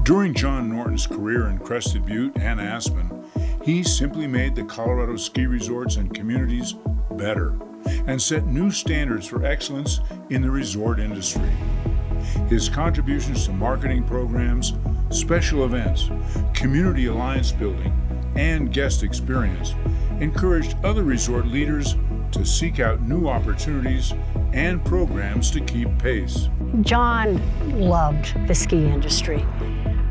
During John Norton's career in Crested Butte and Aspen, he simply made the Colorado ski resorts and communities better and set new standards for excellence in the resort industry. His contributions to marketing programs, special events, community alliance building, and guest experience encouraged other resort leaders to seek out new opportunities and programs to keep pace. John loved the ski industry.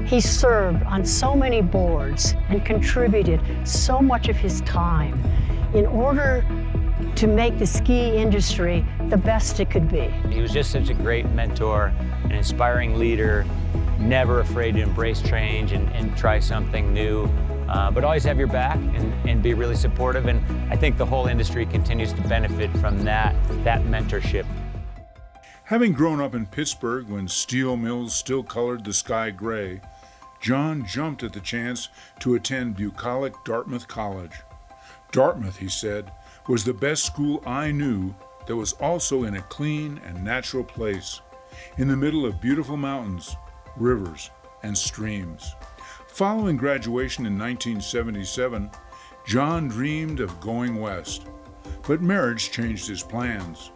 He served on so many boards and contributed so much of his time in order to make the ski industry the best it could be. He was just such a great mentor, an inspiring leader, never afraid to embrace change and try something new, but always have your back and be really supportive. And I think the whole industry continues to benefit from that mentorship. Having grown up in Pittsburgh when steel mills still colored the sky gray, John jumped at the chance to attend bucolic Dartmouth College. Dartmouth, he said, was the best school I knew that was also in a clean and natural place, in the middle of beautiful mountains, rivers, and streams. Following graduation in 1977, John dreamed of going west, but marriage changed his plans.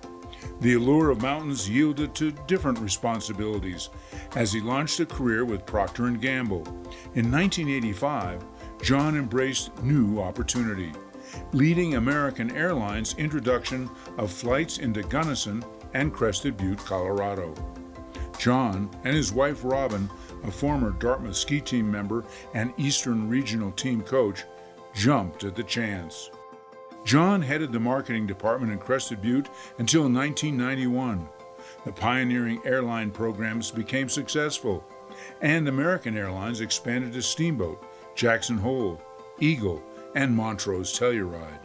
The allure of mountains yielded to different responsibilities as he launched a career with Procter & Gamble. In 1985, John embraced new opportunity, leading American Airlines' introduction of flights into Gunnison and Crested Butte, Colorado. John and his wife Robin, a former Dartmouth ski team member and Eastern Regional team coach, jumped at the chance. John headed the marketing department in Crested Butte until 1991. The pioneering airline programs became successful, and American Airlines expanded to Steamboat, Jackson Hole, Eagle, and Montrose Telluride.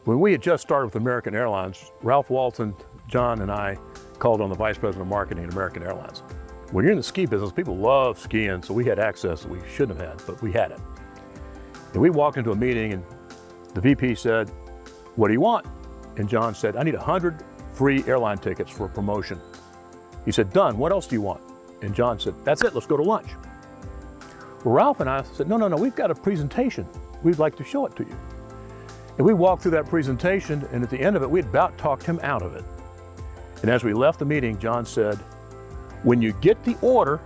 When we had just started with American Airlines, Ralph Walton, John, and I called on the Vice President of Marketing at American Airlines. When you're in the ski business, people love skiing, so we had access that we shouldn't have had, but we had it. And we walked into a meeting and the VP said, "What do you want?" And John said, "I need 100 free airline tickets for a promotion." He said, "Done, what else do you want?" And John said, "That's it, let's go to lunch." Well, Ralph and I said, no, we've got a presentation. We'd like to show it to you. And we walked through that presentation, and at the end of it, we had about talked him out of it. And as we left the meeting, John said, "When you get the order,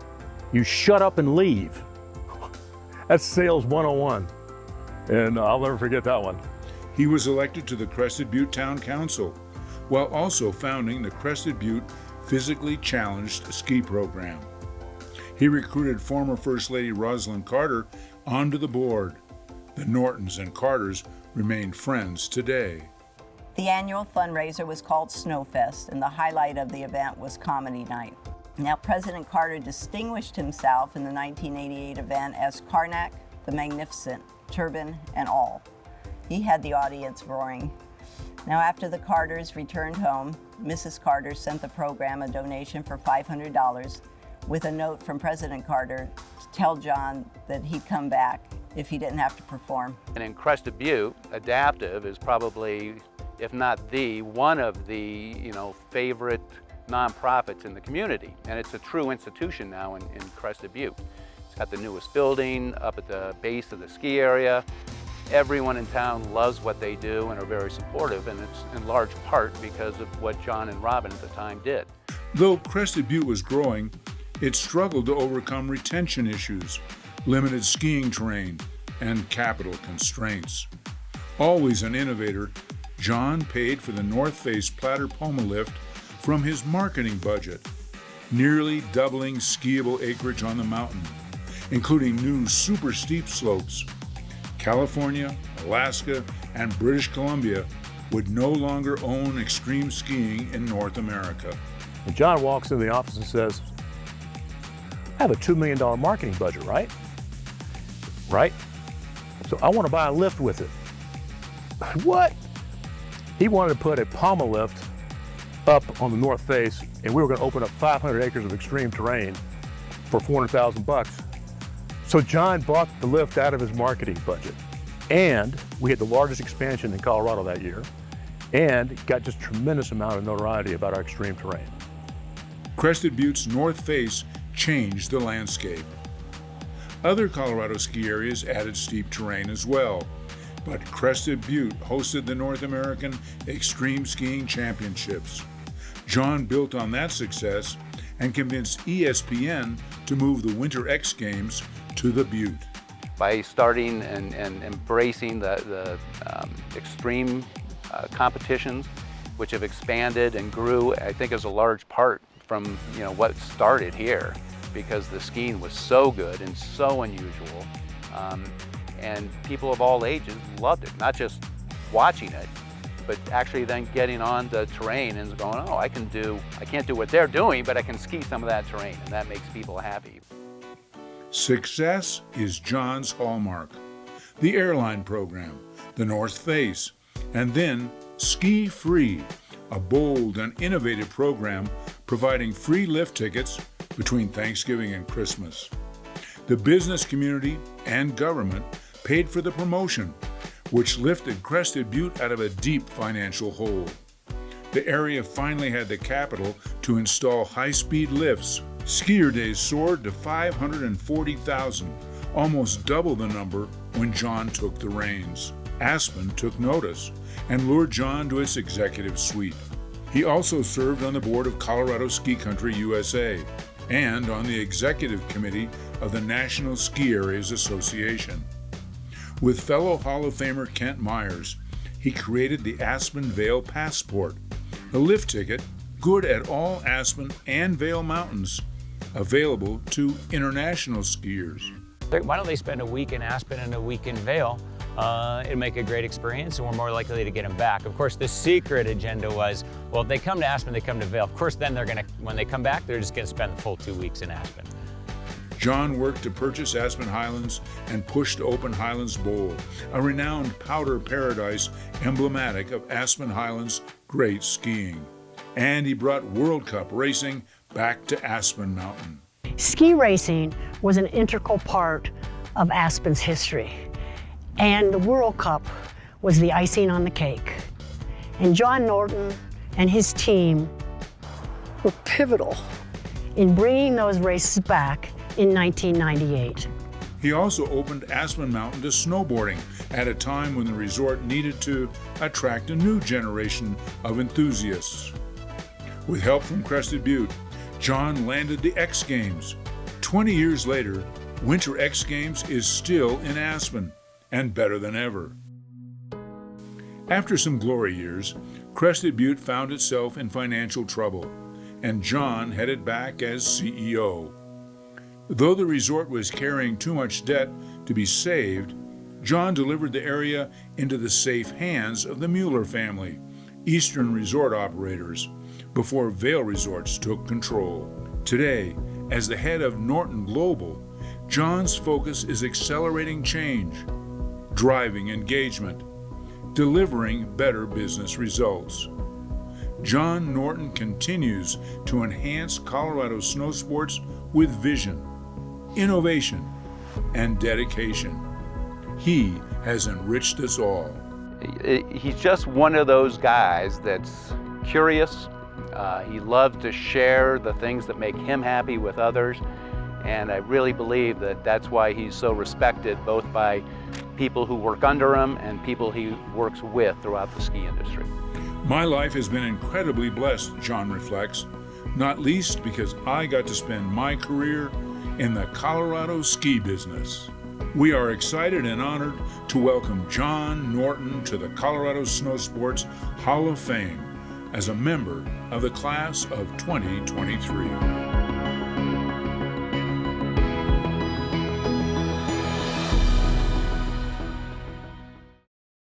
you shut up and leave." That's sales 101. And I'll never forget that one. He was elected to the Crested Butte Town Council, while also founding the Crested Butte Physically Challenged Ski Program. He recruited former First Lady Rosalind Carter onto the board. The Nortons and Carters remain friends today. The annual fundraiser was called Snowfest, and the highlight of the event was Comedy Night. Now, President Carter distinguished himself in the 1988 event as Karnak the Magnificent, turban and all. He had the audience roaring. Now, after the Carters returned home, Mrs. Carter sent the program a donation for $500 with a note from President Carter to tell John that he'd come back if he didn't have to perform. And in Crested Butte, Adaptive is probably, if not one of the favorite nonprofits in the community. And it's a true institution now in Crested Butte. It's got the newest building up at the base of the ski area. Everyone in town loves what they do and are very supportive, and it's in large part because of what John and Robin at the time did. Though Crested Butte was growing, it struggled to overcome retention issues, limited skiing terrain, and capital constraints. Always an innovator, John paid for the North Face Platter Poma lift from his marketing budget, nearly doubling skiable acreage on the mountain, including new super steep slopes. California, Alaska, and British Columbia would no longer own extreme skiing in North America. And John walks into the office and says, "I have a $2 million marketing budget, right? Right? So I want to buy a lift with it." What? He wanted to put a Poma lift up on the North Face, and we were going to open up 500 acres of extreme terrain for $400,000. So John bought the lift out of his marketing budget, and we had the largest expansion in Colorado that year, and got just tremendous amount of notoriety about our extreme terrain. Crested Butte's North Face changed the landscape. Other Colorado ski areas added steep terrain as well, but Crested Butte hosted the North American Extreme Skiing Championships. John built on that success and convinced ESPN to move the Winter X Games to the Butte. By starting and embracing the extreme competitions, which have expanded and grew, I think is a large part from what started here, because the skiing was so good and so unusual, and people of all ages loved it. Not just watching it, but actually then getting on the terrain and going, oh, I can't do what they're doing, but I can ski some of that terrain, and that makes people happy. Success is John's hallmark. The airline program, the North Face, and then Ski Free, a bold and innovative program providing free lift tickets between Thanksgiving and Christmas. The business community and government paid for the promotion, which lifted Crested Butte out of a deep financial hole. The area finally had the capital to install high-speed lifts. Skier days soared to 540,000, almost double the number when John took the reins. Aspen took notice and lured John to its executive suite. He also served on the board of Colorado Ski Country USA and on the executive committee of the National Ski Areas Association. With fellow Hall of Famer Kent Myers, he created the Aspen Vail Passport, a lift ticket good at all Aspen and Vail mountains, available to international skiers. Why don't they spend a week in Aspen and a week in Vail? It'll make a great experience, and we're more likely to get them back. Of course, the secret agenda was, well, if they come to Aspen, they come to Vail. Of course, then when they come back, they're just gonna spend the full 2 weeks in Aspen. John worked to purchase Aspen Highlands and pushed to open Highland Bowl, a renowned powder paradise emblematic of Aspen Highlands' great skiing. And he brought World Cup racing back to Aspen Mountain. Ski racing was an integral part of Aspen's history, and the World Cup was the icing on the cake. And John Norton and his team were pivotal in bringing those races back in 1998. He also opened Aspen Mountain to snowboarding at a time when the resort needed to attract a new generation of enthusiasts. With help from Crested Butte, John landed the X Games. 20 years later, Winter X Games is still in Aspen, and better than ever. After some glory years, Crested Butte found itself in financial trouble, and John headed back as CEO. Though the resort was carrying too much debt to be saved, John delivered the area into the safe hands of the Mueller family, Eastern resort operators, before Vail Resorts took control. Today, as the head of Norton Global, John's focus is accelerating change, driving engagement, delivering better business results. John Norton continues to enhance Colorado snowsports with vision, innovation, and dedication. He has enriched us all. He's just one of those guys that's curious. He loves to share the things that make him happy with others, and I really believe that that's why he's so respected, both by people who work under him and people he works with throughout the ski industry. My life has been incredibly blessed, John reflects, not least because I got to spend my career in the Colorado ski business. We are excited and honored to welcome John Norton to the Colorado Snowsports Hall of Fame as a member of the class of 2023.